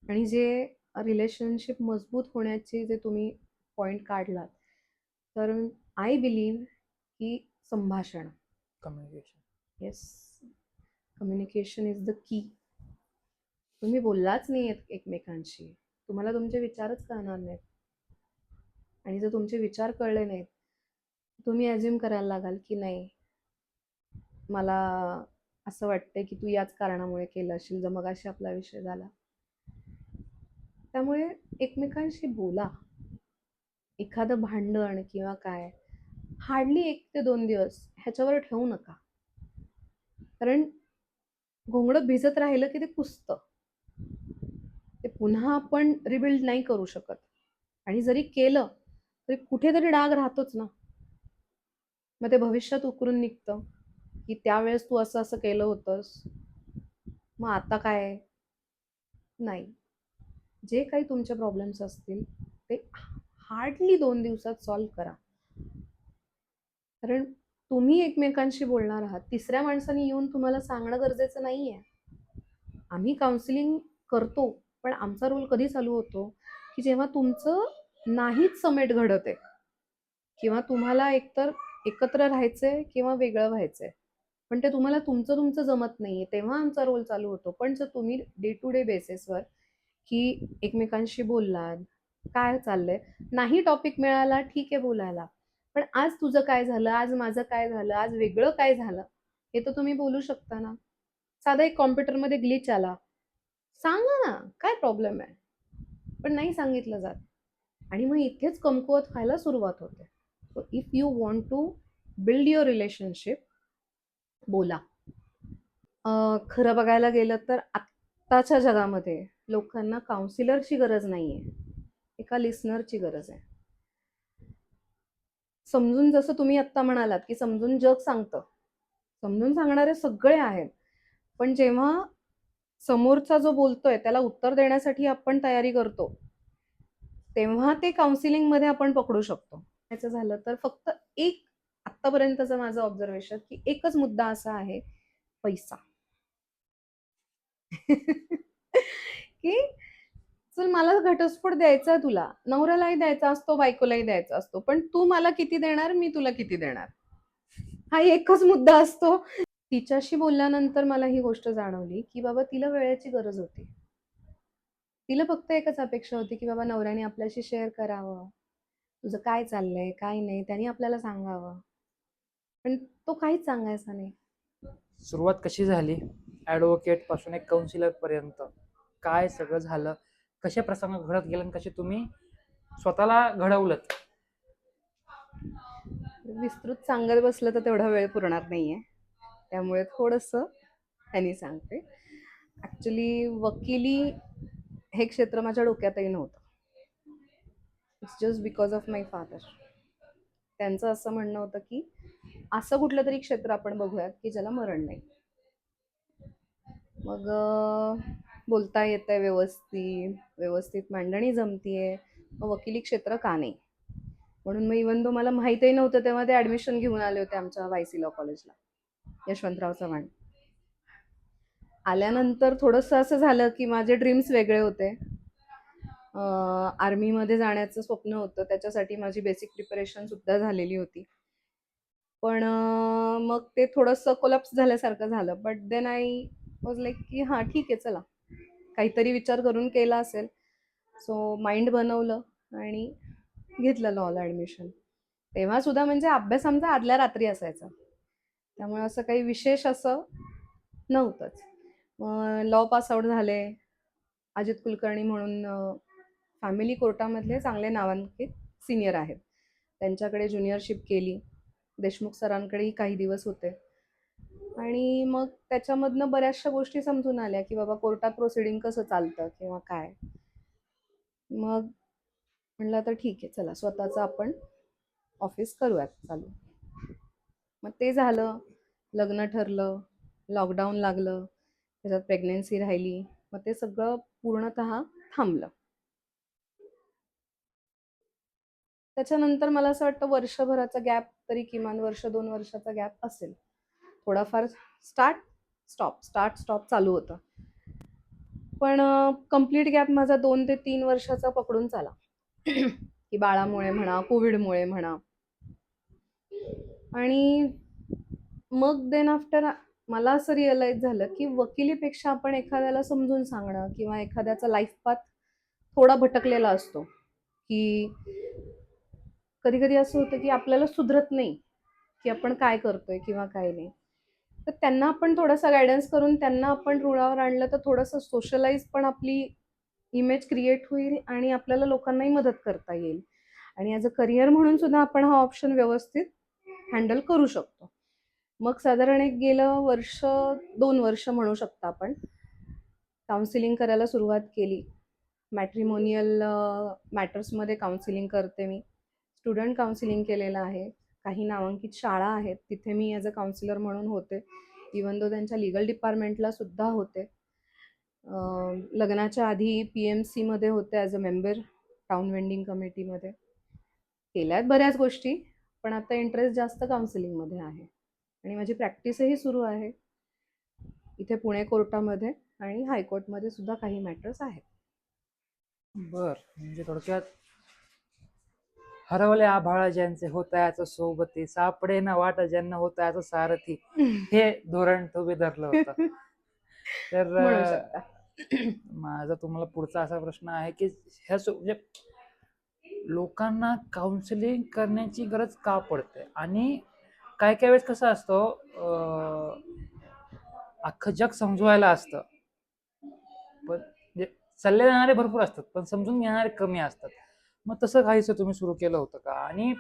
आणि जे रिलेशनशिप मजबूत होण्याचे जे तुम्ही पॉइंट काढलात, तर आय बिलीव्ह की संभाषण. Communication. Yes, communication is the key. तुम्ही बोललाच नाही एकमेकांशी, तुम्हाला तुमचे विचारच कळणार नाहीत. आणि जर तुमचे विचार कळले नाहीत, तुम्ही अज्युम करायला लागाल की नाही, मला असं वाटतंय की तू याच कारणामुळे केलं असेल, जर मगाशी आपला विषय झाला. त्यामुळे एकमेकांशी बोला. एखादं भांडण किंवा काय, हार्डली 1 ते 2 दिवस ह्याच्यावर ठेवू नका. कारण घोंगडं भिजत राहिलं की ते कुसतं. ते पुन्हा आपण रिबिल्ड नाही करू शकत. आणि जरी केलं तरी कुठेतरी डाग राहतोच ना. मग ते भविष्यात उकरून निघतं की त्यावेळेस तू असं असं केलं होतंस, मग आता काय. नाही, जे काही तुमचे प्रॉब्लेम्स असतील ते हार्डली 2 दिवसात सॉल्व्ह करा. कारण तुम्ही एकमेकांशी बोलणार आहात, तिसऱ्या माणसाने येऊन तुम्हाला सांगणं गरजेचं नाहीये. आम्ही काउन्सिलिंग करतो, पण आमचा रोल कधी चालू होतो की जेव्हा तुमचं नाहीच समेट घडत आहे, किंवा तुम्हाला एकतर एकत्र राहायचंय किंवा वेगळं व्हायचंय, पण ते तुम्हाला तुमचं तुमचं जमत नाहीये, तेव्हा आमचा रोल चालू होतो. पण जर तुम्ही डे टू डे बेसिसवर की एकमेकांशी बोललात, काय चाललंय, नाही टॉपिक मिळाला ठीक आहे बोलायला, पण आज तुझं काय झालं, आज माझं काय झालं, आज वेगळं काय झालं, हे तर तुम्ही बोलू शकता ना. साधा एक कॉम्प्युटरमध्ये ग्लिच आला, सांगा ना काय प्रॉब्लेम आहे. पण नाही सांगितलं जात, आणि मग इथेच कमकुवत व्हायला सुरुवात होते. So if you want to build your relationship, बोला. खरं बघायला गेलं तर आत्ताच्या जगामध्ये लोकांना काउन्सिलरची गरज नाहीये, एका लिसनरची गरज आहे. समजून, जसं तुम्ही आत्ता म्हणालात की समजून जग सांगतं, समजून सांगणारे सगळे आहेत, पण जेव्हा समोरचा जो बोलतोय त्याला उत्तर देण्यासाठी आपण तयारी करतो, तेव्हा ते काउन्सिलिंगमध्ये आपण पकडू शकतो. याचं झालं तर फक्त एक, आत्तापर्यंतचं माझं ऑब्झर्वेशन की एकच मुद्दा असा आहे, पैसा. की चल मला घटस्फोट द्यायचा आहे, तुला नवऱ्यालाही द्यायचा असतो, बायकोलाही द्यायचा असतो, पण तू मला किती देणार, मी तुला किती देणार, हा एकच मुद्दा असतो. तिच्याशी बोलल्यानंतर मला ही गोष्ट जाणवली की बाबा तिला वेळेची गरज होती. तिला फक्त एकच अपेक्षा होती की बाबा नवऱ्याने आपल्याशी शेअर करावं, तुझं काय चाललंय काय नाही, त्यांनी आपल्याला सांगावं, पण तो काहीच सांगायचा नाही. सुरुवात कशी झाली ॲडव्होकेट पासून एक काउन्सिलर पर्यंत? काय सगळं झालं, कसे प्रसंग घडत गेले आणि कसे तुम्ही स्वतःला घडवलं? विस्तृत सांगत बसलं तर तेवढा वेळ पुरणार नाहीये, त्यामुळे थोडंसं त्यांनी सांगते. ॲक्च्युली वकिली हे क्षेत्र माझ्या डोक्यातही नव्हतं. It's just because of my father. त्यांचं असं म्हणणं होतं की असं कुठलं तरी क्षेत्र आपण बघूयात की ज्याला मरण नाही. मग बोलता येतंय व्यवस्थित, व्यवस्थित मांडणी जमतीये, मग वकिली क्षेत्र का नाही. म्हणून मग इवन दो मला माहितही नव्हतं तेव्हा ते ॲडमिशन घेऊन आले होते आमच्या वायसी लॉ कॉलेजला, यशवंतराव चव्हाण. आल्यानंतर थोडंसं असं झालं की माझे ड्रीम्स वेगळे होते. आर्मीमध्ये जाण्याचं स्वप्न होतं, त्याच्यासाठी माझी बेसिक प्रिपरेशन सुद्धा झालेली होती. पण मग ते थोडंसं कोलॅप्स झाल्यासारखं झालं. But then I was like की हां ठीक आहे, चला काहीतरी विचार करून केला असेल. सो माइंड बनवलं आणि घेतलं लॉला ॲडमिशन. तेव्हा सुद्धा म्हणजे अभ्यास आमचा आदल्या रात्री असायचा, त्यामुळे असं काही विशेष असं नव्हतंच. मग लॉ पास आउट झाले. अजित कुलकर्णी म्हणून फॅमिली कोर्टामधले चांगले नामांकित सिनियर आहेत, त्यांच्याकडे ज्युनियरशिप केली. देशमुख सरांकडेही काही दिवस होते, आणि मग त्याच्यामधनं बऱ्याचशा गोष्टी समजून आल्या की बाबा कोर्टात प्रोसिडिंग कसं चालतं किंवा काय. मग म्हणलं तर ठीक आहे, चला स्वतःचं आपण ऑफिस करूयात चालू. मग ते झालं, लग्न ठरलं, लॉकडाऊन लागलं, त्याच्यात प्रेग्नेन्सी राहिली, मग ते सगळं पूर्णतः थांबलं. त्याच्यानंतर मला असं वाटतं वर्षभराचा गॅप, तरी किमान 1-2 वर्षाचा गॅप असेल. थोडाफार स्टार्ट स्टॉप चालू होतं. पण कंप्लीट गॅप माझा 2 ते 3 वर्षाचा पकडून चाला. की बाळामुळे म्हणा, कोविडमुळे म्हणा. आणि मग देन आफ्टर मला असं रिअलाइज झालं की वकिलीपेक्षा आपण एखाद्याला समजून सांगणं किंवा एखाद्याचा लाईफ पाथ थोडा भटकलेला असतो, की कधी कधी असं होतं की आपल्याला सुधरत नाही की आपण काय करतोय किंवा काय नाही. तर त्यांना आपण थोडासा गायडन्स करून त्यांना आपण रुळावर आणलं तर थोडंसं सोशलाइज पण आपली इमेज क्रिएट होईल आणि आपल्याला लोकांनाही मदत करता येईल. आणि ॲज अ करिअर म्हणून सुद्धा आपण हा ऑप्शन व्यवस्थित हँडल करू शकतो. मग साधारण एक गेलं वर्ष, 2 वर्ष म्हणू शकता आपण, काउन्सिलिंग करायला सुरुवात केली. मॅट्रिमोनियल मॅटर्समध्ये काउन्सिलिंग करते मी. स्टुडंट काउन्सिलिंग केलेलं आहे. काही नामांकित शाळा आहेत तिथे मी ॲज अ काउन्सिलर म्हणून होते. इवन दो त्यांच्या लीगल डिपार्टमेंटला सुद्धा होते. लग्नाच्या आधी PMCमध्ये होते as a member, town vending कमिटीमध्ये. केल्यात बऱ्याच गोष्टी, पण आता इंटरेस्ट जास्त काउन्सिलिंगमध्ये आहे. आणि माझी प्रॅक्टिसही सुरू आहे इथे पुणे कोर्टामध्ये, आणि हायकोर्टमध्ये सुद्धा काही मॅटर्स आहेत. बर, म्हणजे थोडक्यात हरवले आभाळ ज्यांचे होतायाचं सोबती, सापडे ना वाट ज्यांना होतायाचं सारथी, हे धोरण तुम्ही धरलं होतं. तर म्हणू शकता. माझा तुम्हाला पुढचा असा प्रश्न आहे की ह्या म्हणजे लोकांना काउन्सिलिंग करण्याची गरज का पडते, आणि काय काय वेळेस कसं असतं, अख्खं जग समजवायला असतं, पण म्हणजे सल्ले देणारे भरपूर असतात पण समजून घेणारे कमी असतात. मग तसं काहीच तुम्ही सुरू केलं होतं का, आणि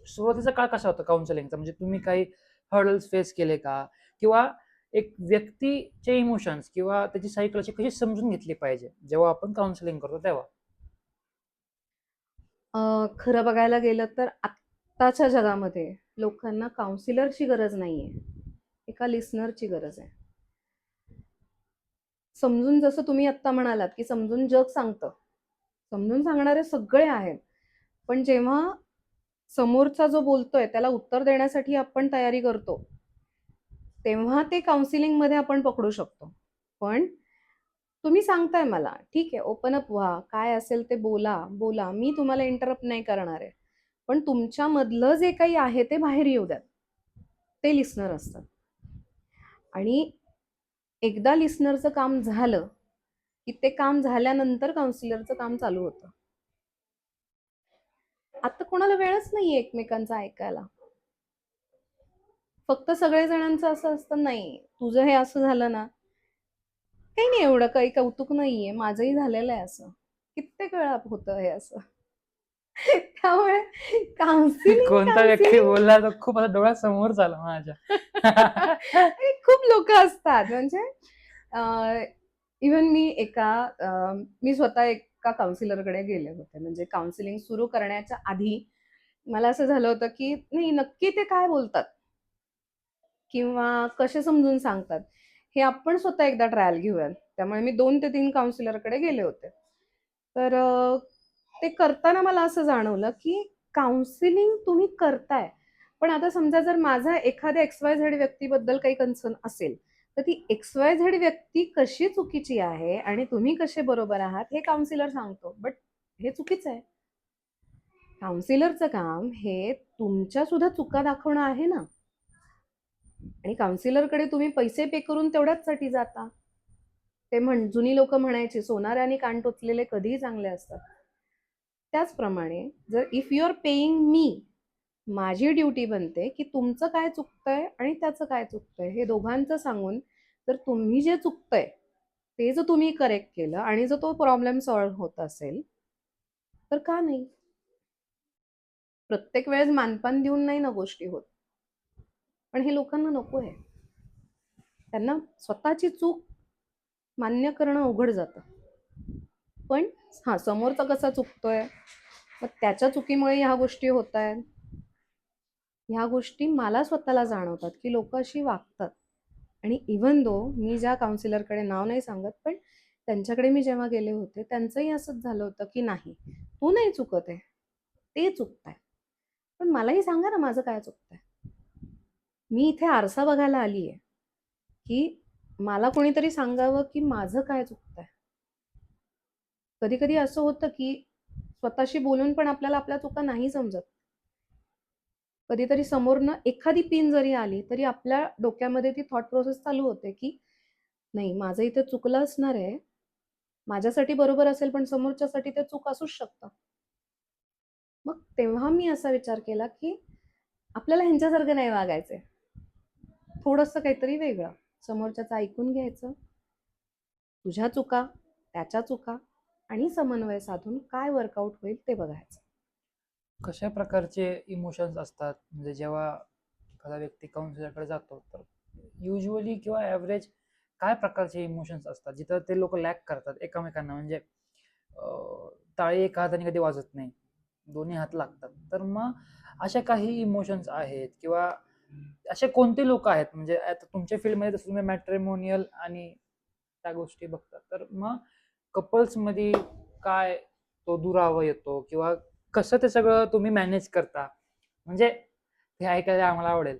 सुरुवातीचा काळ कसा होता काउन्सिलिंगचा, म्हणजे तुम्ही काही हर्डल्स फेस केले का, किंवा एक व्यक्तीचे इमोशन्स किंवा त्याची सायकॉलॉजी कशी समजून घेतली पाहिजे जेव्हा आपण काउन्सिलिंग करतो तेव्हा? खरं बघायला गेलं तर आत्ताच्या जगामध्ये लोकांना काउन्सिलरची गरज नाहीये, एका लिसनरची गरज आहे. समजून, जसं तुम्ही आत्ता म्हणालात की समजून जग सांगतं, समजून सांगणारे सगळे आहेत, पण जेव्हा समोरचा जो बोलतोय त्याला उत्तर देण्यासाठी आपण तयारी करतो, तेव्हा ते काउन्सिलिंगमध्ये आपण पकडू शकतो. पण तुम्ही सांगताय मला, ठीक आहे, ओपन अप व्हा, काय असेल ते बोला बोला, मी तुम्हाला इंटरप्ट नाही करणार आहे. पण तुमच्यामधलं जे काही आहे ते बाहेर येऊ द्यात. ते लिसनर असतात. आणि एकदा लिसनरचं काम झालं की ते काम झाल्यानंतर काउन्सिलरचं काम चालू होतं. आता कोणाला वेळच नाहीये एकमेकांचं ऐकायला. फक्त सगळेजणांचं असं असतं, नाही तुझं हे असं झालं ना, काही नाही, एवढं काही कौतुक नाहीये, माझंही झालेलं आहे असं, कित्येक वेळा होतं हे असं. त्यामुळे काउन्सिलिंग कोणता व्यक्ती काउन्सिलिंग बोलला तर खूप आता डोळ्यासमोर झालं माझ्या. खूप लोक असतात. म्हणजे इवन मी स्वतः एका काउन्सिलरकडे गेले होते. म्हणजे काउन्सिलिंग सुरू करण्याच्या आधी मला असं झालं होतं की नाही, नक्की ते काय बोलतात किंवा कसे समजून सांगतात हे आपण स्वतः एकदा ट्रायल घेऊयात. त्यामुळे मी 2 ते 3 काउन्सिलरकडे गेले होते. तर ते करताना मला असं जाणवलं की काउन्सिलिंग तुम्ही करताय, पण आता समजा जर माझा एखाद्या XYZ व्यक्तीबद्दल काही कन्सर्न असेल, तर ती XYZ व्यक्ती कशी चुकीची आहे आणि तुम्ही कसे बरोबर आहात हे काउन्सिलर सांगतो. बट हे चुकीचं आहे. काउन्सिलरचं काम हे तुमच्या सुद्धा चुका दाखवणं आहे ना. आणि काउन्सिलरकडे तुम्ही पैसे पे करून तेवढ्याचसाठी जाता. ते जुनी लोक म्हणायची, सोनाराने कान टोचलेले कधीही चांगले असतात. त्याचप्रमाणे जर इफ यू आर पेईंग मी, माझी ड्युटी बनते की तुमचं काय चुकतंय आणि त्याचं काय चुकतंय हे दोघांचं सांगून, जर तुम्ही जे चुकतंय ते जर तुम्ही करेक्ट केलं आणि जर तो प्रॉब्लेम सॉल्व्ह होत असेल तर का नाही. प्रत्येक वेळेस मानपान देऊन नाही ना गोष्टी होत. पण हे लोकांना नको आहे. त्यांना स्वतःची चूक मान्य करणं अवघड जातं. पण हा समोरचा कसा चुकतोय, मग त्याच्या चुकीमुळे ह्या गोष्टी होत आहेत, ह्या गोष्टी मला स्वतःला जाणवतात की लोक अशी वागतात. आणि इवन दो मी ज्या काउन्सिलरकडे नाव नाही सांगत, पण त्यांच्याकडे मी जेव्हा गेले होते त्यांचंही असंच झालं होतं की नाही, तू नाही चुकत आहे, ते चुकताय, पण मलाही सांगा ना माझं काय चुकतंय. मी इथे आरसा बघायला आली आहे की मला कोणीतरी सांगावं की माझं काय चुकतंय. कधी कधी असं होतं की स्वतःशी बोलून पण आपल्याला आपल्या चुका नाही समजत. कधीतरी समोरनं एखादी पिन जरी आली तरी आपल्या डोक्यामध्ये ती थॉट प्रोसेस चालू होते की नाही, माझं इथे चुकलं असणार आहे. माझ्यासाठी बरोबर असेल पण समोरच्यासाठी ते चूक असूच शकतं. मग तेव्हा मी असा विचार केला की आपल्याला ह्यांच्यासारखं नाही वागायचंय. थोडंसं काहीतरी वेगळं. समोरच्याचं ऐकून घ्यायचं, तुझ्या चुका, त्याच्या चुका आणि समन्वय साधून काय वर्कआउट होईल ते बघायचं. कशा प्रकारचे इमोशन्स असतात म्हणजे जेव्हा एखादा व्यक्ती काउन्सिलरकडे जातो तर युजली किंवा ॲव्हरेज काय प्रकारचे इमोशन्स असतात जिथं ते लोक लॅक करतात एकमेकांना म्हणजे टाळी एका हाताने कधी वाजत नाही, दोन्ही हात लागतात. तर मग अशा काही इमोशन्स आहेत किंवा असे कोणते लोक आहेत म्हणजे आता तुमच्या फील्डमध्ये जसं तुम्ही मॅट्रिमोनियल आणि त्या गोष्टी बघतात तर मग कपल्समध्ये काय तो दुरावा येतो किंवा कसं ते सगळं तुम्ही मॅनेज करता म्हणजे हे ऐकायला आम्हाला आवडेल.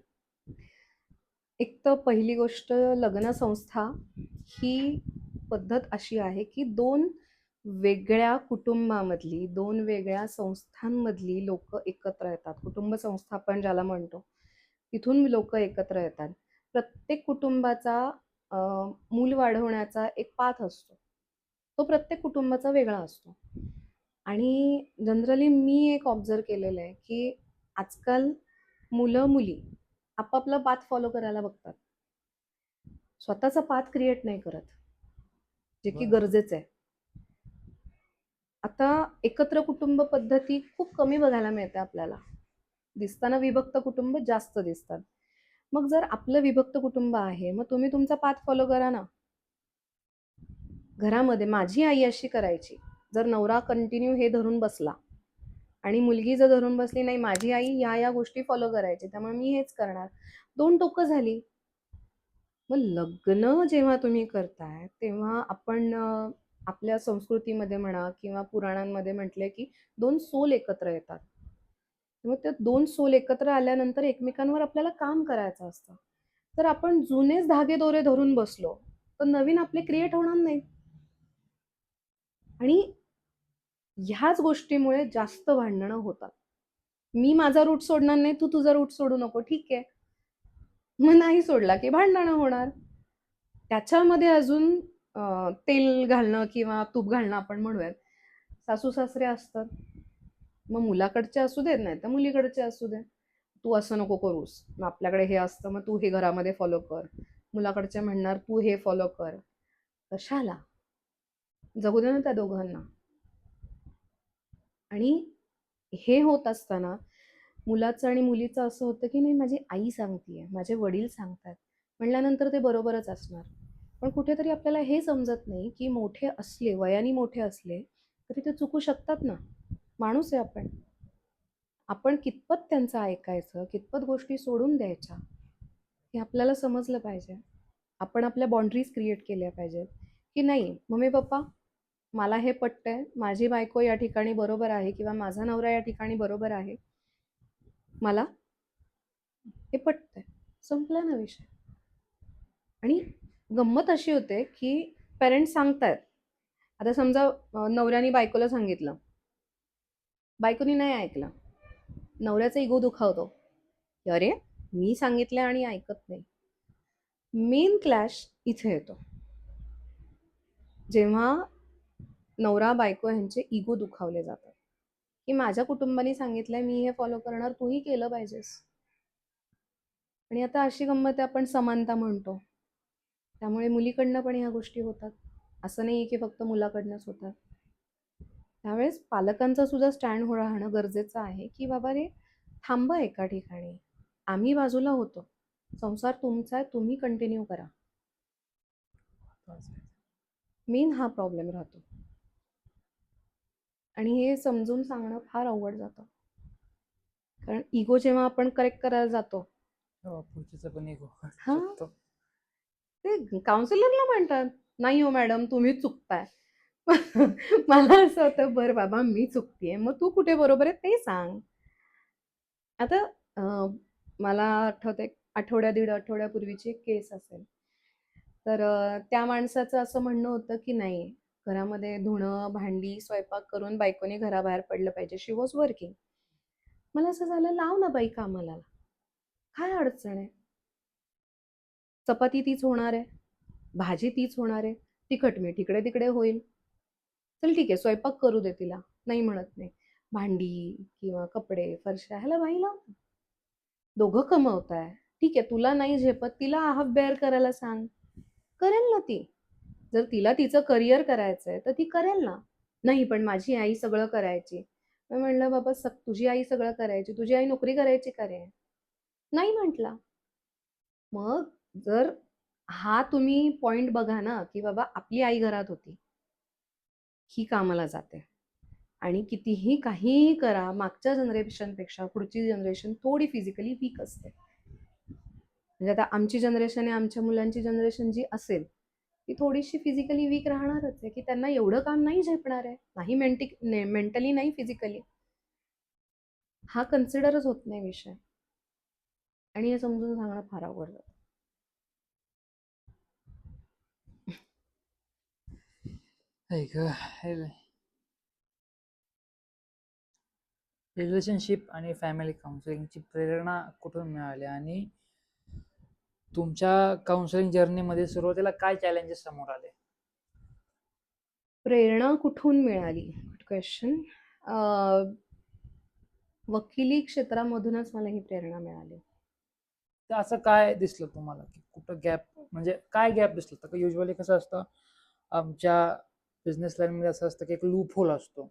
एक तर पहिली गोष्ट, लग्न संस्था ही पद्धत अशी आहे की दोन वेगळ्या कुटुंबामधली, दोन वेगळ्या संस्थांमधली लोक एकत्र येतात. कुटुंब संस्था आपण ज्याला म्हणतो, तिथून लोक एकत्र येतात. प्रत्येक कुटुंबाचा मूल वाढवण्याचा एक पाथ असतो. तो प्रत्येक कुटुंबाचा वेगळा असतो. आणि जनरली मी एक ऑब्झर्व केलेलं आहे की आजकाल मुलं मुली आपापला पाथ फॉलो करायला बघतात. स्वतःचा पाथ क्रिएट नाही करत, जे की बरं. गरजेचं आहे. आता एकत्र कुटुंब पद्धती खूप कमी बघायला मिळते आपल्याला. दिसताना विभक्त कुटुंब जास्त दिसतात. मग जर आपलं विभक्त कुटुंब आहे, मग तुम्ही तुमचा पाथ फॉलो करा ना. घरामध्ये माझी आई अशी करायची. जर नवरा कंटिन्यू हे धरून बसला आणि मुलगी जर धरून बसली, नाही माझी आई या गोष्टी फॉलो करायची, त्यामुळे मी हेच करणार. दोन टोकं झाली. मग लग्न जेव्हा तुम्ही करताय तेव्हा आपण आपल्या संस्कृतीमध्ये म्हणा किंवा पुराणांमध्ये म्हटलंय की दोन सोल एकत्र येतात. मग त्या दोन सोल एकत्र आल्यानंतर एकमेकांवर आपल्याला काम करायचं असतं. तर आपण जुनेच धागे दोरे धरून बसलो तर नवीन आपले क्रिएट होणार नाहीत. आणि ह्याच गोष्टीमुळे जास्त भांडणं होतात. मी माझा रूट सोडणार नाही, तू तुझा रूट सोडू नको, ठीक आहे. मग नाही सोडला की भांडणं होणार. त्याच्यामध्ये अजून तेल घालणं किंवा तूप घालणं आपण म्हणूयात. सासू सासरे असतात, मग मुलाकडचे असू देत, नाही तर मुलीकडचे असू दे. तू असं नको करूस, मग आपल्याकडे हे असतं, मग तू हे घरामध्ये फॉलो कर. मुलाकडचे म्हणणार तू हे फॉलो कर. कशाला? जगू दे ना त्या दोघांना. आणि हे होत असताना मुलाचं आणि मुलीचं असं होतं की नाही माझी आई सांगतेय, माझे वडील सांगतात म्हणल्यानंतर ते बरोबरच असणार. पण कुठेतरी आपल्याला हे समजत नाही की मोठे असले, वयाने मोठे असले तरी ते चुकू शकतात ना. माणूस आहे आपण. आपण कितपत त्यांचं ऐकायचं, कितपत गोष्टी सोडून द्यायच्या, हे आपल्याला समजलं पाहिजे. आपण आपल्या बाउंड्रीज क्रिएट केल्या पाहिजेत की नाही मम्मी पप्पा, मला हे पटतंय, माझी बायको या ठिकाणी बरोबर आहे किंवा माझा नवरा या ठिकाणी बरोबर आहे, मला हे पटतंय, संपला ना विषय. आणि गंमत अशी होते की पेरेंट्स सांगतायत. आता समजा नवऱ्याने बायकोला सांगितलं, बायकोनी नाही ऐकलं, नवऱ्याचा इगो दुखावतो, अरे मी सांगितलं आणि ऐकत नाही. मेन क्लॅश इथे येतो जेव्हा नवरा बायको यांचे इगो दुखावले जातात की माझ्या कुटुंबाने सांगितलंय, मी हे फॉलो करणार, तूही केलं पाहिजेस. आणि आता अशी गंमत आहे, आपण समानता म्हणतो, त्यामुळे मुलीकडनं पण ह्या गोष्टी होतात. असं नाही की फक्त मुलाकडनंच होतात. त्यावेळेस पालकांचा सुद्धा स्टँड राहणं गरजेचं आहे की बाबा रे, थांबा एका ठिकाणी, आम्ही बाजूला होतो, संसार तुमचा आहे, तुम्ही कंटिन्यू करा. मेन हा प्रॉब्लेम राहतो. आणि हे समजून सांगणं फार अवघड जातं, कारण इगो जेव्हा आपण करेक्ट करायला जातो, पुढचीचं पण एक हा शकतो. ते काउन्सिलरला म्हणतात, नाही हो मॅडम तुम्ही चुकताय. मला असं होतं, बरं बाबा मी चुकतीये, मग तू कुठे बरोबर आहे ते सांग. आता मला आठवते, दीड आठवड्यापूर्वीची एक केस असेल, तर त्या माणसाचं असं म्हणणं होतं की नाही घरामध्ये धुणं, भांडी, स्वयंपाक करून बायकोने घराबाहेर पडलं पाहिजे. शी वॉज वर्किंग. मला असं झालं, लाव ना बाई कामाला. काय अडचण आहे? चपाती तीच होणार आहे, भाजी तीच होणार आहे, तिखट मीठ इकडे-तिकडे होईल. चल ठीक आहे, स्वयंपाक करू दे तिला. नाही म्हणत नाही. भांडी किंवा कपडे, फरशा ह्याला बाई लाव. दोघं कमवताय. ठीक आहे, तुला नाही झेपत, तिला हाफ बेअर करायला सांग. करेल ना ती. जर तिला तिचं करिअर करायचंय तर ती करेल ना. नाही पण माझी आई सगळं करायची. मी म्हणलं बाबा तुझी आई सगळं करायची, तुझी आई नोकरी करायची का रे? नाही म्हटला. मग जर हा तुम्ही पॉइंट बघा ना, की बाबा आपली आई घरात होती, ही कामाला जाते आणि कितीही काहीही करा, मागच्या जनरेशनपेक्षा पुढची जनरेशन थोडी फिजिकली वीक असते. म्हणजे आता आमची जनरेशन आहे, आमच्या मुलांची जनरेशन जी असेल ती थोडीशी फिजिकली वीक राहणारच आहे, की त्यांना एवढं काम नाही झेपणार आहे. नाही मेंटली नाही फिजिकली. हा कन्सिडरच होत नाही विषय. आणि हे समजून सांगणं फार अवघड जातं. रिलेशनशिप आणि फॅमिली काउन्सिलिंगची प्रेरणा कुठून मिळाली आणि तुमच्या काउन्सिलिंग जर्नीमध्ये सुरुवातीला काय चॅलेंजेस समोर आले? प्रेरणा कुठून मिळाली? Good question. वकिली क्षेत्रामधूनच मला ही प्रेरणा मिळाली. तर असं काय दिसलं तुम्हाला की कुठं गॅप, म्हणजे काय गॅप दिसलं? तर युजली कसं असतं, आमच्या बिझनेस लाईनमध्ये असं असतं की एक लूप होल असतो.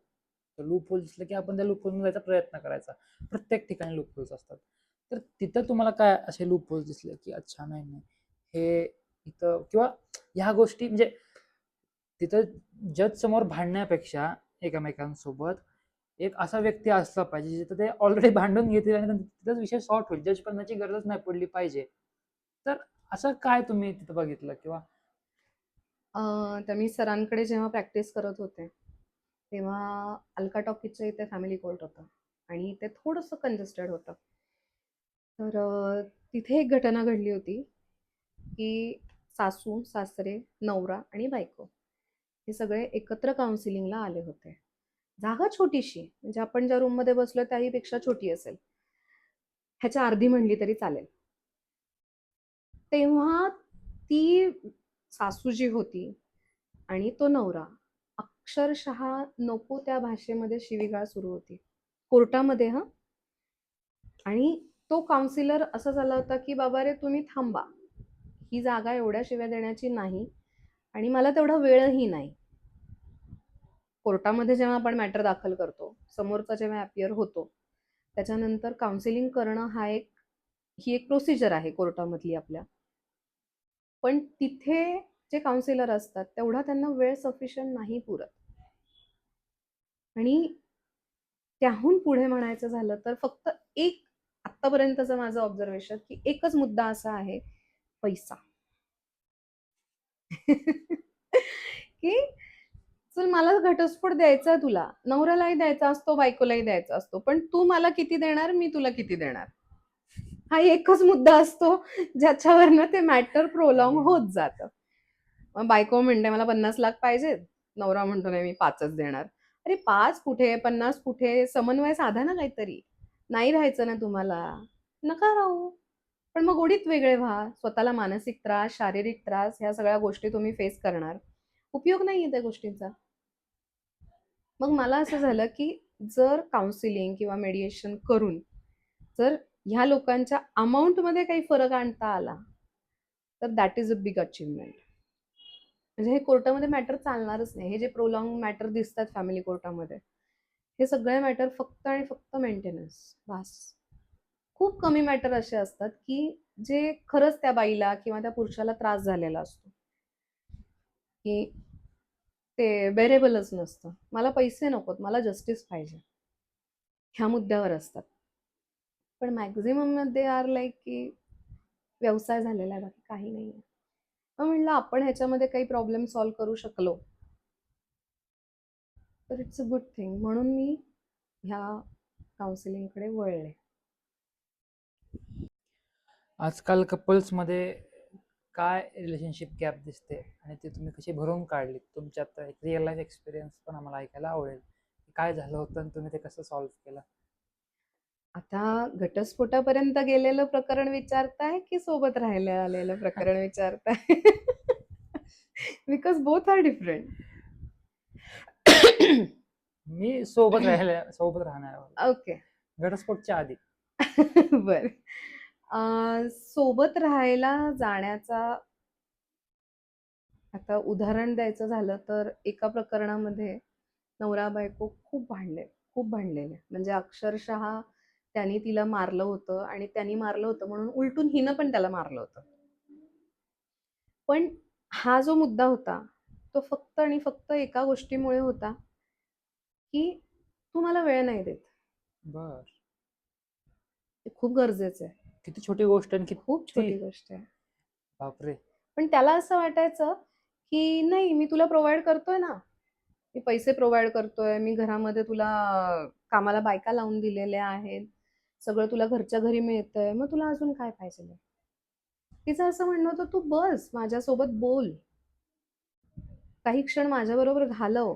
तर लूप होल दिसलं की आपण त्या लूप होलमध्ये जायचा प्रयत्न करायचा. प्रत्येक ठिकाणी लूप होल्स असतात. तर तिथं तुम्हाला काय असे लूप होल्स दिसले की अच्छा नाही नाही हे इथं, किंवा ह्या गोष्टी म्हणजे तिथं जज समोर भांडण्यापेक्षा एकमेकांसोबत एक असा व्यक्ती असला पाहिजे जिथं ते ऑलरेडी भांडून घेतील आणि तिथंच विषय सॉर्ट होईल, जज करण्याची गरजच नाही पडली पाहिजे. तर असं काय तुम्ही तिथं बघितलं? किंवा तर मी सरांकडे जेव्हा प्रॅक्टिस करत होते तेव्हा अल्का टॉकीजच्या इथे फॅमिली कोर्ट होतं आणि ते थोडंसं कंजेस्टेड होतं. तर तिथे एक घटना घडली होती की सासू, सासरे, नवरा आणि बायको हे सगळे एकत्र काउन्सिलिंगला आले होते. जागा छोटीशी, म्हणजे आपण ज्या रूममध्ये बसलो त्याहीपेक्षा छोटी असेल, ह्याच्या अर्धी म्हणली तरी चालेल. तेव्हा ती सासू जी होती आणि तो नवरा अक्षरशः नको त्या भाषेमध्ये शिवीगाळ सुरू होती कोर्टामध्ये. हा, आणि तो काउन्सिलर असा झाला होता की बाबा रे तुम्ही थांबा, ही जागा एवढ्या शिव्या देण्याची नाही आणि मला तेवढा वेळही नाही. कोर्टामध्ये जेव्हा आपण मॅटर दाखल करतो, समोरचा जेव्हा अपियर होतो, त्याच्यानंतर काउन्सिलिंग करणं ही एक प्रोसिजर आहे कोर्टामधली आपल्या. पण तिथे जे काउन्सिलर असतात तेवढा त्यांना वेळ सफिशियंट नाही पुरत. आणि त्याहून पुढे म्हणायचं झालं तर फक्त एक आत्तापर्यंतचं माझं ऑब्झर्वेशन की एकच मुद्दा असा आहे, पैसा. की चल मला घटस्फोट द्यायचा तुला, नवऱ्यालाही द्यायचा असतो, बायकोलाही द्यायचा असतो, पण तू मला किती देणार, मी तुला किती देणार, हा एकच मुद्दा असतो ज्याच्यावरनं ते मॅटर प्रोलॉंग होत जातं. मग बायको म्हणते मला 50 लाख पाहिजेत, नवरा म्हणतो नाही मी 5च देणार. अरे 5 कुठे 50 कुठे, समन्वय साधा ना काहीतरी. नाही राहायचं ना तुम्हाला, नका राहू, पण मग गोडीत वेगळे व्हा. स्वतःला मानसिक त्रास, शारीरिक त्रास ह्या सगळ्या गोष्टी तुम्ही फेस करणार, उपयोग नाहीये त्या गोष्टींचा. मग मला असं झालं की जर काउन्सिलिंग किंवा मेडिएशन करून जर ह्या लोकांच्या अमाऊंटमध्ये काही फरक आणता आला तर that is a big achievement. म्हणजे हे कोर्टामध्ये मॅटर चालणारच नाही. हे जे प्रोलॉंग मॅटर दिसतात फॅमिली कोर्टामध्ये, हे सगळे मॅटर फक्त आणि फक्त मेंटेनन्स, बस. खूप कमी मॅटर असे असतात की जे खरंच त्या बाईला किंवा त्या पुरुषाला त्रास झालेला असतो, की ते बेरेबलच नसतं. मला पैसे नकोत, मला जस्टिस पाहिजे, ह्या मुद्द्यावर असतात. पण मॅक्झिमम दे आर लाईक की व्यवसाय झालेला आहे, बाकी काही नाही आहे. मग म्हणलं आपण ह्याच्यामध्ये काही प्रॉब्लेम सॉल्व्ह करू शकलो तर इट्स अ गुड थिंग, म्हणून मी ह्या काउन्सिलिंगकडे वळले. आजकाल कपल्समध्ये काय रिलेशनशिप गॅप दिसते आणि ते तुम्ही कशी भरून काढली तुमच्यात एक रिअल लाईफ एक्सपिरियन्स पण आम्हाला ऐकायला आवडेल. काय झालं होतं आणि तुम्ही ते कसं सॉल्व्ह केलं? आता घटस्फोटापर्यंत गेलेलं प्रकरण विचारताय की सोबत राहायला आलेलं प्रकरण विचारताय? Because both are different. मी सोबत राहणार ओके. घटस्फोटच्या आधी. बर. सोबत राहायला जाण्याचा आता उदाहरण द्यायचं झालं तर एका प्रकरणामध्ये नवरा बायको खूप भांडलेले. म्हणजे अक्षरशः त्यांनी तिला मारलं होतं आणि त्यांनी मारलं होतं म्हणून उलटून हिनं पण त्याला मारलं होतं. पण हा जो मुद्दा होता तो फक्त आणि फक्त एका गोष्टीमुळे होता की तू मला वेळ नाही देत. बर. ते खूप गरजेचं आहे. किती छोटी गोष्ट आणि खूप किती छोटी गोष्ट आहे. बापरे. पण त्याला असं वाटायचं की नाही मी तुला प्रोव्हाइड करतोय ना, मी पैसे प्रोव्हाइड करतोय, मी घरामध्ये तुला कामाला बायका लावून दिलेल्या आहेत, सगळं तुला घरच्या घरी मिळतंय, मग तुला अजून काय पाहिजे. तिचं असं म्हणणं होतं तू बस माझ्यासोबत बोल, काही क्षण माझ्याबरोबर घालव,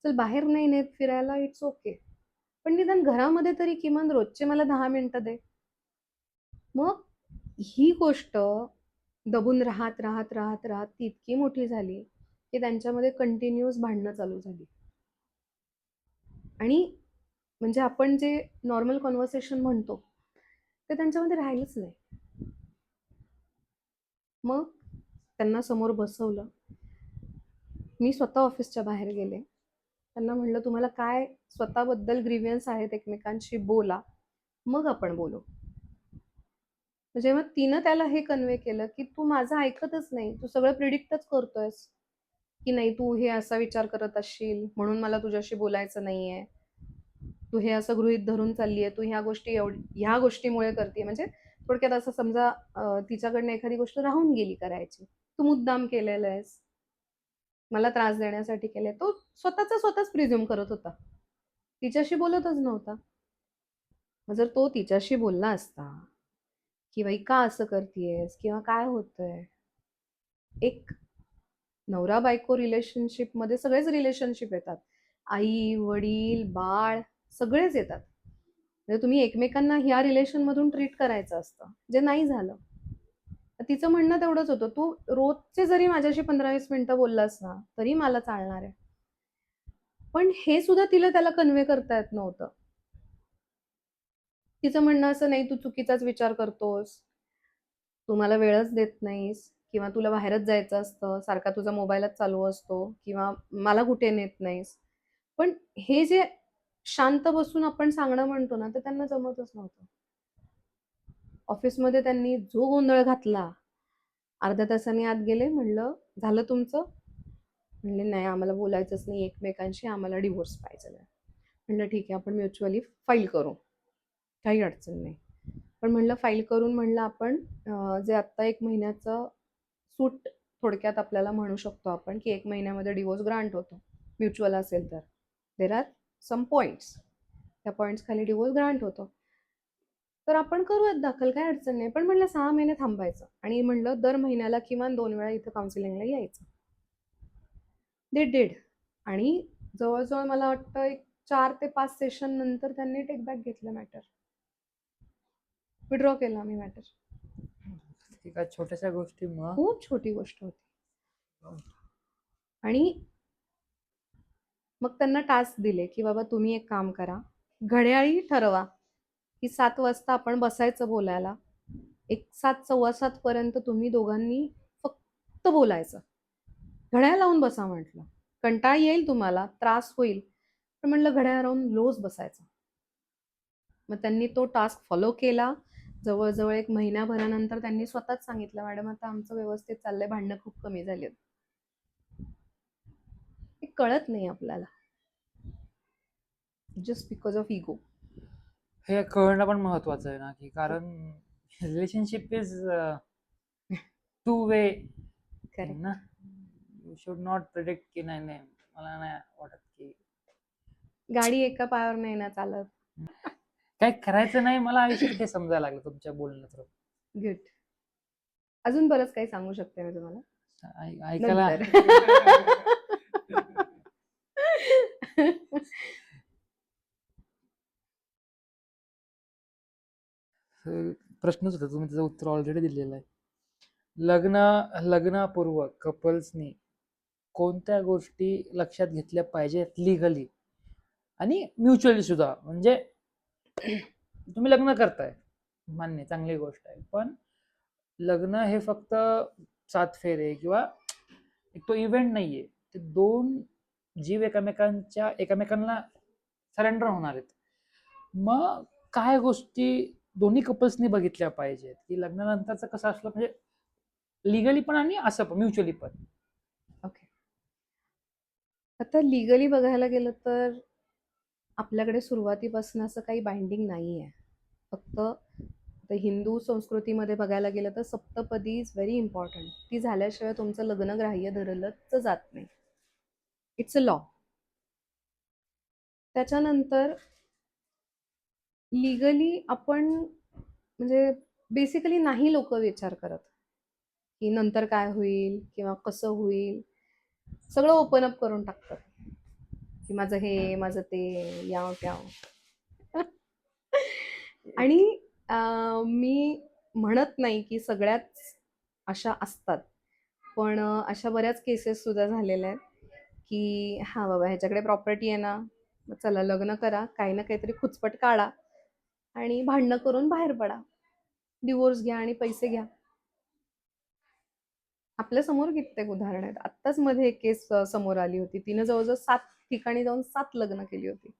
चल बाहेर नाही नेत फिरायला, इट्स ओके, पण निदान घरामध्ये तरी किमान रोजचे मला 10 मिनिटं दे. मग ही गोष्ट दबून राहत राहत राहत राहत ती इतकी मोठी झाली की त्यांच्यामध्ये कंटिन्युअस भांडणं चालू झाली. आणि म्हणजे आपण जे नॉर्मल कॉन्व्हर्सेशन म्हणतो ते त्यांच्यामध्ये राहिलंच नाही. मग त्यांना समोर बसवलं, मी स्वतः ऑफिसच्या बाहेर गेले, त्यांना म्हणलं तुम्हाला काय स्वतःबद्दल ग्रीव्हन्स आहेत एकमेकांशी बोला, मग आपण बोलू. जेव्हा तिनं त्याला हे कन्वे केलं की तू माझं ऐकतच नाही, तू सगळं प्रिडिक्टच करतोयस की नाही तू हे असा विचार करत असशील म्हणून मला तुझ्याशी बोलायचं नाहीये, तू हे असं गृहीत धरून चाललीये, तू ह्या गोष्टीमुळे करते. म्हणजे थोडक्यात असं समजा तिच्याकडनं एखादी गोष्ट राहून गेली करायची, तू मुद्दाम केलेलं आहेस, मला त्रास देण्यासाठी केलंय. तो स्वतःच प्रिझ्युम करत होता, तिच्याशी बोलतच नव्हता. मग जर तो तिच्याशी बोलला असता की बाई का असं करतेयस किंवा काय होतंय, एक नवरा बायको रिलेशनशिपमध्ये सगळेच रिलेशनशिप येतात, आई वडील बाळ सगळेच येतात. म्हणजे तुम्ही एकमेकांना ह्या रिलेशन मधून ट्रीट करायचं असतं, जे नाही झालं. तिचं म्हणणं तेवढंच होतं, तू रोजचे जरी माझ्याशी 15-20 मिनिटं बोललास ना तरी मला चालणार आहे. पण हे सुद्धा तिला त्याला कन्वे करता येत नव्हतं. तिचं म्हणणं असं नाही तू चुकीचाच विचार करतोस, तू मला वेळच देत नाहीस, किंवा तुला बाहेरच जायचं असतं, सारखा तुझा मोबाईलच चालू असतो, किंवा मला कुठे नेत नाहीस. पण हे जे शांत बसून आपण सांगणं म्हणतो ना, ते त्यांना जमतच नव्हतं. ऑफिसमध्ये त्यांनी जो गोंधळ घातला, अर्ध्या तासाने आत गेले, म्हणलं झालं तुमचं? म्हणले नाही आम्हाला बोलायचंच नाही एकमेकांशी, आम्हाला डिवोर्स पाहिजे. म्हणलं ठीक आहे आपण म्युच्युअली फाईल करू, काही अडचण नाही. पण म्हणलं फाईल करून म्हणलं आपण जे आत्ता 1 महिन्याचं सूट थोडक्यात आपल्याला म्हणू शकतो आपण की 1 महिन्यामध्ये डिवोर्स ग्रांट होतो म्युच्युअल असेल तर. देर आर सम पॉईंट्स, त्या पॉईंट्स खाली डिवोर्स ग्रांट होतो, तर आपण करूयात दाखल, काय अडचण नाही. पण म्हणलं 6 महिने थांबायचं आणि म्हणलं दर महिन्याला किमान 2 वेळा इथं काउन्सिलिंगला यायचं. They did. आणि जवळजवळ मला वाटतं एक 4 ते 5 सेशन नंतर त्यांनी टेक बॅक घेतलं मॅटर, विड्रॉ केला आम्ही मॅटर. एका छोट्याशा गोष्टीमुळं. खूप छोटी गोष्ट होती. आणि मग त्यांना टास्क दिले की बाबा तुम्ही एक काम करा, घड्याळी ठरवा की 7 वाजता आपण बसायचं बोलायला, एक 7, 7:15 पर्यंत तुम्ही दोघांनी फक्त बोलायचं, घड्याळ लावून बसा म्हटलं. कंटाळ येईल तुम्हाला, त्रास होईल, पण म्हणलं घड्याळ लावून रोज बसायचं. मग त्यांनी तो टास्क फॉलो केला. जवळजवळ 1 महिन्याभरानंतर त्यांनी स्वतःच सांगितलं मॅडम आता आमचं व्यवस्थित चाललंय, भांडणं खूप कमी झाली. हे कळत नाही आपल्याला, जस्ट बिकॉज ऑफ इगो. हे कळणं पण महत्वाचं आहे ना, की कारण relationship is two way correct. ना. यू शुड नॉट प्रिडिक्ट की नाही नाही मला नाही वाटत की गाडी एका पायावर नाही ना चालत. काय करायचं नाही. मला आयुष्यात हे समजायला लागलं तुमच्या बोलण्यात. गुड. अजून बरंच काही सांगू शकते मी तुम्हाला ऐकायला नंतर. प्रश्नच होता, तुम्ही त्याचं उत्तर ऑलरेडी दिलेलं आहे. लग्न लग्नापूर्व कपल्सनी कोणत्या गोष्टी लक्षात घेतल्या पाहिजेत लिगली आणि म्युच्युअली सुद्धा? म्हणजे तुम्ही लग्न करताय, मान्य, चांगली गोष्ट आहे, पण लग्न हे फक्त 7 फेरे किंवा एक तो इव्हेंट नाहीये. ते 2 जीव एकमेकांना सरेंडर होणार आहेत. मग काय गोष्टी दोन्ही कपल्सनी बघितल्या पाहिजेत, की लग्नानंतरचं कसं असलं, म्हणजे लिगली पण आणि असं पण म्युच्युअली पण? ओके. आता लिगली बघायला गेलं तर आपल्याकडे सुरुवातीपासून असं काही बाइंडिंग नाही आहे. फक्त आता हिंदू संस्कृतीमध्ये बघायला गेलं तर सप्तपदी इज व्हेरी इम्पॉर्टंट. ती झाल्याशिवाय तुमचं लग्न ग्राह्य धरलंच जात नाही. It's a law. त्याच्यानंतर लिगली आपण म्हणजे बेसिकली नाही लोक विचार करत की नंतर काय होईल किंवा कसं होईल. सगळं ओपन अप करून टाकतात की माझं हे माझं ते याव त्याव. आणि मी म्हणत नाही की सगळ्याच अशा असतात, पण अशा बऱ्याच केसेस सुद्धा झालेल्या आहेत की हा बाबा ह्याच्याकडे प्रॉपर्टी आहे ना, मग चला लग्न करा, काही ना काहीतरी खुचपट काढा आणि भांडणं करून बाहेर पडा, डिवोर्स घ्या आणि पैसे घ्या. आपल्या समोर कित्येक उदाहरण आहेत. आत्ताच मध्ये एक केस समोर आली होती. तिनं जवळजवळ 7 ठिकाणी जाऊन 7 लग्न केली होती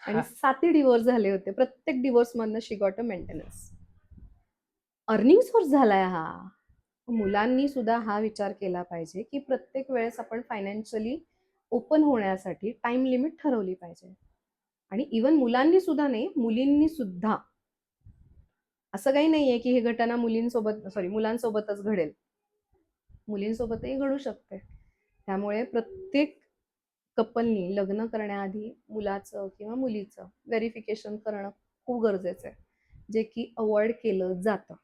आणि 7ही डिवोर्स झाले होते. प्रत्येक डिवोर्स मधनं she got a maintenance. Earning source झालाय हा. मुलांनी सुद्धा हा विचार केला पाहिजे की प्रत्येक वेळेस आपण फायनान्शियली ओपन होण्यासाठी टाइम लिमिट ठरवली पाहिजे. आणि इवन मुलांनी सुद्धा नाही, मुलींनी सुद्धा. असं काही नाहीये की ही घटना मुलांसोबतच घडेल, मुलींसोबतही घडू शकते. त्यामुळे प्रत्येक कपलनी लग्न करण्याआधी मुलाचं किंवा मुलीचं व्हेरिफिकेशन करणं खूप गरजेचं आहे, जे की अवॉइड केलं जातं.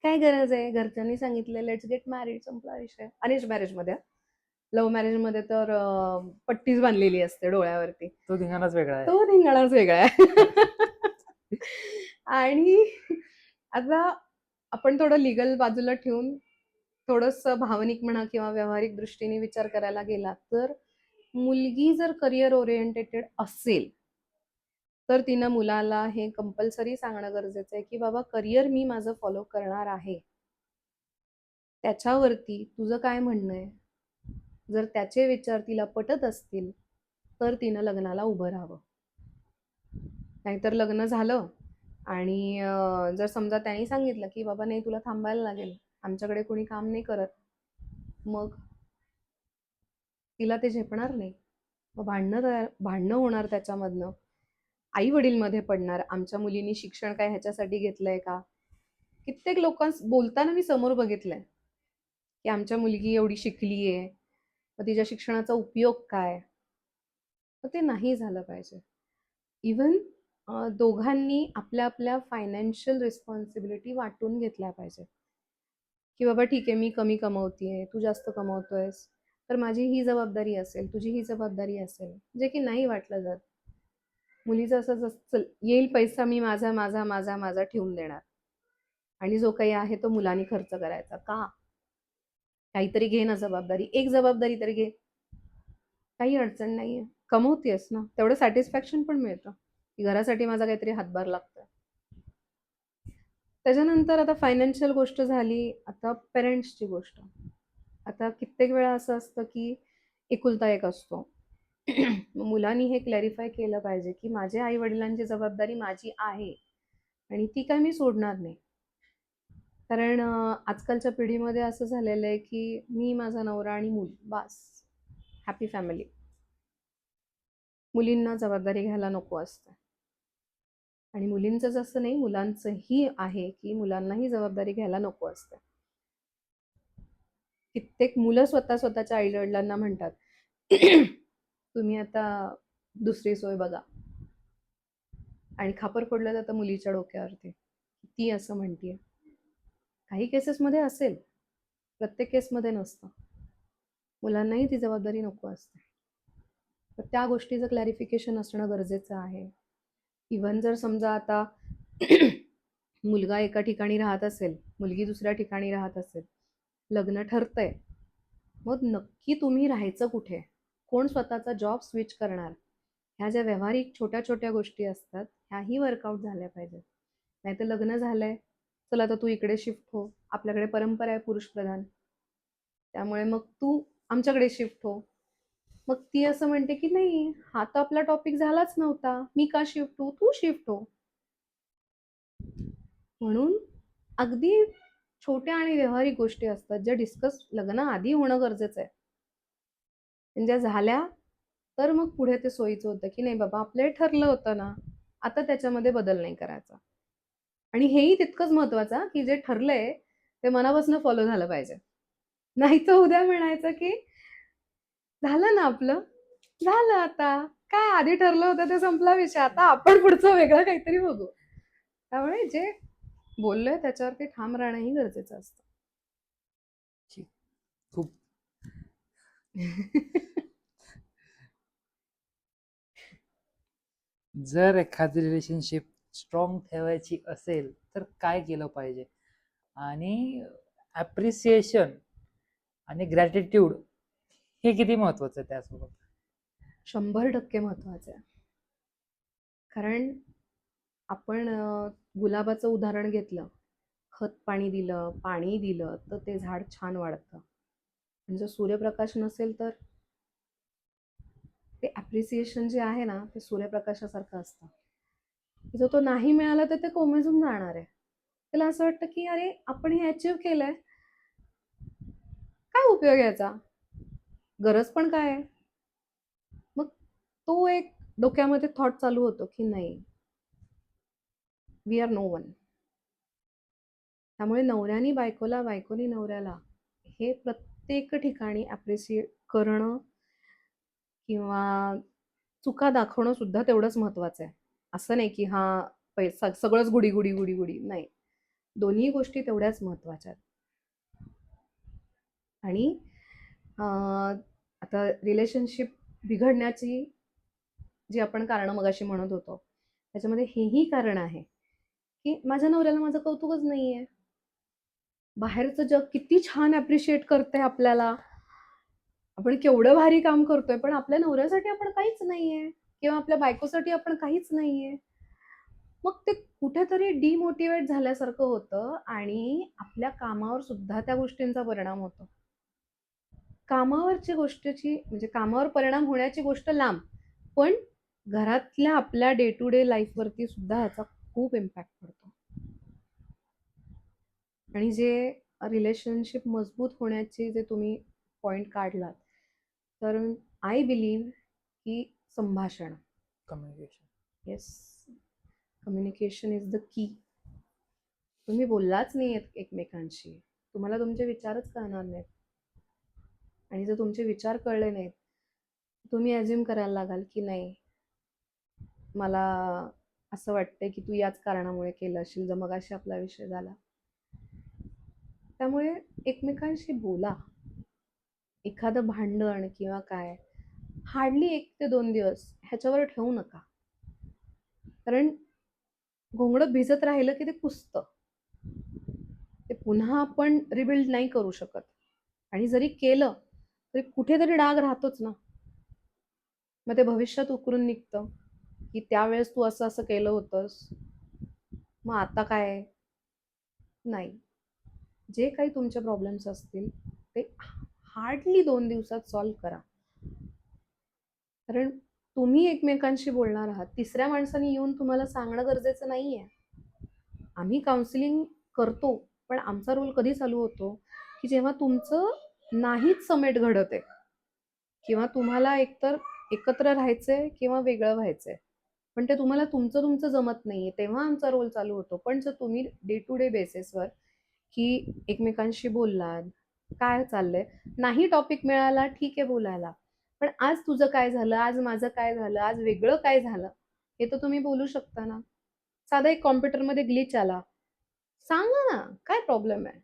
काय गरज आहे, घरच्यांनी सांगितलं लेट्स गेट मॅरिड, संपला विषय. अरेंज मॅरेजमध्ये, लव्ह मॅरेजमध्ये तर पट्टीच बांधलेली असते डोळ्यावरती. तो धिंगाणाच वेगळा आहे. तो धिंगाणाच वेगळा आहे. आणि आता आपण थोडं लिगल बाजूला ठेवून थोडंसं भावनिक म्हणा किंवा व्यावहारिक दृष्टीने विचार करायला गेला तर मुलगी जर करिअर ओरिएंटेटेड असेल तर तिनं मुलाला हे कंपल्सरी सांगणं गरजेचं आहे की बाबा करिअर मी माझं फॉलो करणार आहे, त्याच्यावरती तुझं काय म्हणणं आहे. जर त्याचे विचार तिला पटत असतील तर तिनं लग्नाला उभं राहावं. नाहीतर लग्न झालं आणि जर समजा त्यांनी सांगितलं की बाबा नाही तुला थांबायला लागेल, आमच्याकडे कोणी काम नाही करत, मग तिला ते झेपणार नाही. मग भांडणं होणार त्याच्यामधनं. आई वडील मध्ये पडणार, आमच्या मुलीनी शिक्षण काय ह्याच्यासाठी घेतलंय का. कित्येक लोकांस बोलताना मी समोर बघितलंय की आमच्या मुलगी एवढी शिकली आहे, मग तिच्या शिक्षणाचा उपयोग काय. तर ते नाही झालं पाहिजे. इवन दोघांनी आपल्या आपल्या फायनान्शियल रिस्पॉन्सिबिलिटी वाटून घेतल्या पाहिजे की बाबा ठीक आहे, मी कमी कमवतीये, तू जास्त कमवतोयस, तर माझी ही जबाबदारी असेल, तुझी ही जबाबदारी असेल, जे की नाही वाटलं जात. मुलीचं असंच असतं, येईल पैसा मी माझा माझा माझा माझा ठेवून देणार आणि जो काही आहे तो मुलांनी खर्च करायचा का. काहीतरी घे ना जबाबदारी, एक जबाबदारी तरी घे, काही अडचण नाहीये, कमवतेस ना, तेवढं सॅटिस्फॅक्शन पण मिळतं की घरासाठी माझा काहीतरी हातभार लागतोय. त्याच्यानंतर आता फायनान्शियल गोष्ट झाली, आता पेरेंट्सची गोष्ट. आता कित्येक वेळा असं असतं की एकुलता एक असतो. मुलांनी हे क्लॅरिफाय केलं पाहिजे की माझ्या आई वडिलांची जबाबदारी माझी आहे आणि ती काय मी सोडणार नाही. कारण आजकालच्या पिढीमध्ये असं झालेलं आहे की मी, माझा नवरा आणि मूल, बास, हॅपी फॅमिली. मुलींना जबाबदारी घ्यायला नको असतं. आणि मुलींचंच असं नाही, मुलांचंही आहे की मुलांनाही जबाबदारी घ्यायला नको असते. कित्येक मुलं स्वतःच्या आई वडिलांना म्हणतात तुम्ही आता दुसरी सोय बघा, आणि खापर फोडलं जातं मुलीच्या डोक्यावरती, ती असं म्हणतीये. काही केसेसमध्ये असेल, प्रत्येक केसमध्ये नसतं. मुलांनाही ती जबाबदारी नको असते. तर त्या गोष्टीचं क्लॅरिफिकेशन असणं गरजेचं आहे. इव्हन जर समजा आता मुलगा एका ठिकाणी राहत असेल, मुलगी दुसऱ्या ठिकाणी राहत असेल, लग्न ठरतंय, मग नक्की तुम्ही राहायचं कुठे? कोण स्वतःचा जॉब स्विच करणार? ह्या ज्या व्यावहारिक छोट्या-छोट्या गोष्टी असतात, ह्याही वर्कआउट झाल्या पाहिजेत. नाहीतर लग्न झालंय, चला आता तू इकडे शिफ्ट हो. आपल्याकडे परंपरा आहे पुरुषप्रधान. त्यामुळे मग तू आमच्याकडे शिफ्ट हो. मग ती असं म्हणते की नाही, हा तर आपला टॉपिक झालाच नव्हता. मी का शिफ्ट होऊ? तू शिफ्ट हो. म्हणून अगदी छोट्या आणि व्यावहारिक गोष्टी असतात ज्या डिस्कस लग्नाआधी होणं गरजेचं आहे. आणि ज्या झाल्या तर मग पुढे ते सोयीचं होतं की नाही बाबा, आपलं हे ठरलं होतं ना, आता त्याच्यामध्ये बदल नाही करायचा. आणि हेही तितकंच महत्वाचं की जे ठरलंय ते मनापासून फॉलो झालं पाहिजे. नाही तर उद्या म्हणायचं की झालं ना आपलं, झालं आता. काय आधी ठरलं होतं ते संपला विषय. आता आपण पुढचं वेगळं काहीतरी बघू. त्यामुळे जे बोललोय त्याच्यावरती ठाम राहणंही गरजेचं असतं. खूप जर एखादी रिलेशनशिप स्ट्रॉंग ठेवायची असेल तर काय केलं पाहिजे? आणि ॲप्रिसिएशन आणि ग्रॅटिट्यूड हे किती महत्वाचं आहे त्यासोबत? 100% महत्वाचं आहे. कारण आपण गुलाबाचं उदाहरण घेतलं, खत पाणी दिलं, पाणी दिलं तर ते झाड छान वाढतं. आणि जर सूर्यप्रकाश नसेल तर ते ॲप्रिसिएशन जे आहे ना, ते सूर्यप्रकाशासारखं असतं. जर तो नाही मिळाला तर ते कोमेजून जाणार आहे. त्याला असं वाटतं की अरे, आपण हे अचीव्ह केलंय, काय उपयोग याचा? गरज पण काय आहे? मग तो एक डोक्यामध्ये थॉट चालू होतो की नाही, वी आर नो वन. त्यामुळे नवऱ्यानी बायकोला, बायकोनी नवऱ्याला हे प्रत्येक ठिकाणी ॲप्रिशिएट करणं किंवा चुका दाखवणं सुद्धा तेवढंच महत्वाचं आहे. असं नाही की हा पैसा सगळंच गुडी गुडी गुडी गुडी नाही. दोन्ही गोष्टी तेवढ्याच महत्वाच्या आहेत. आणि आता रिलेशनशिप बिघडण्याची जी आपण कारणं मगाशी म्हणत होतो, त्याच्यामध्ये हेही कारण आहे की माझ्या नवऱ्याला माझं कौतुकच नाहीये. बाहेरचं जग किती छान ॲप्रिशिएट करतंय आपल्याला. आपण केवढं भारी काम करतोय, पण आपल्या नवऱ्यासाठी आपण काहीच नाहीये किंवा आपल्या बायकोसाठी आपण काहीच नाहीये. मग ते कुठेतरी डिमोटिवेट झाल्यासारखं होतं आणि आपल्या कामावर सुद्धा त्या गोष्टींचा परिणाम होतो. कामावरची गोष्टीची म्हणजे कामावर परिणाम होण्याची गोष्ट लांब, पण घरातल्या आपल्या डे टू डे लाईफवरती सुद्धा ह्याचा खूप इम्पॅक्ट पडतो. आणि जे रिलेशनशिप मजबूत होण्याचे जे तुम्ही पॉइंट काढलात, तर आय बिलीव्ह की संभाषण. Communication. Yes, communication is the key. तुम्ही बोललाच नाही एकमेकांशी, तुम्हाला तुमचे विचारच कळणार नाहीत. आणि जर तुमचे विचार कळले नाहीत, तुम्ही अज्युम करायला लागाल की नाही, मला असं वाटतंय की तू याच कारणामुळे केलं असेल, जर मगाशी आपला विषय झाला. त्यामुळे एकमेकांशी बोला. एखादं भांडण किंवा काय हार्डली 1 ते 2 दिवस ह्याच्यावर ठेवू नका. कारण घोंगडं भिजत राहिलं की ते कुसतं. ते पुन्हा आपण रिबिल्ड नाही करू शकत. आणि जरी केलं तरी कुठेतरी डाग राहतोच ना. मग ते भविष्यात उकरून निघतं की त्यावेळेस तू असं असं केलं होतंस, मग आता काय? नाही. जे काही तुमचे प्रॉब्लेम्स असतील ते हार्डली 2 दिवसात सॉल्व्ह करा. कारण तुम्ही एकमेकांशी बोलणार आहात. तिसऱ्या माणसाने येऊन तुम्हाला सांगणं गरजेचं नाहीये. आम्ही काउन्सिलिंग करतो, पण आमचा रोल कधी चालू होतो की जेव्हा तुमचं नाहीच समेट घडत आहे किंवा तुम्हाला एकतर एकत्र राहायचंय किंवा वेगळं व्हायचंय, पण ते तुम्हाला तुमचं तुमचं जमत नाहीये, तेव्हा आमचा रोल चालू होतो. पण जर तुम्ही डे टू डे बेसिसवर की एकमेकांशी बोललात, काय चाललंय, नाही टॉपिक मिळाला ठीक आहे बोलायला, पण आज तुझं काय झालं, आज माझं काय झालं, आज वेगळं काय झालं, हे तर तुम्ही बोलू शकता ना. साधा एक कॉम्प्युटरमध्ये ग्लिच आला, सांगा ना, काय प्रॉब्लेम आहे?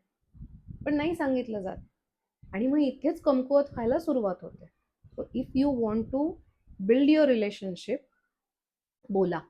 पण नाही सांगितलं जात. आणि मग इथेच कमकुवत व्हायला सुरुवात होते. So if you want to build your relationship, बोला.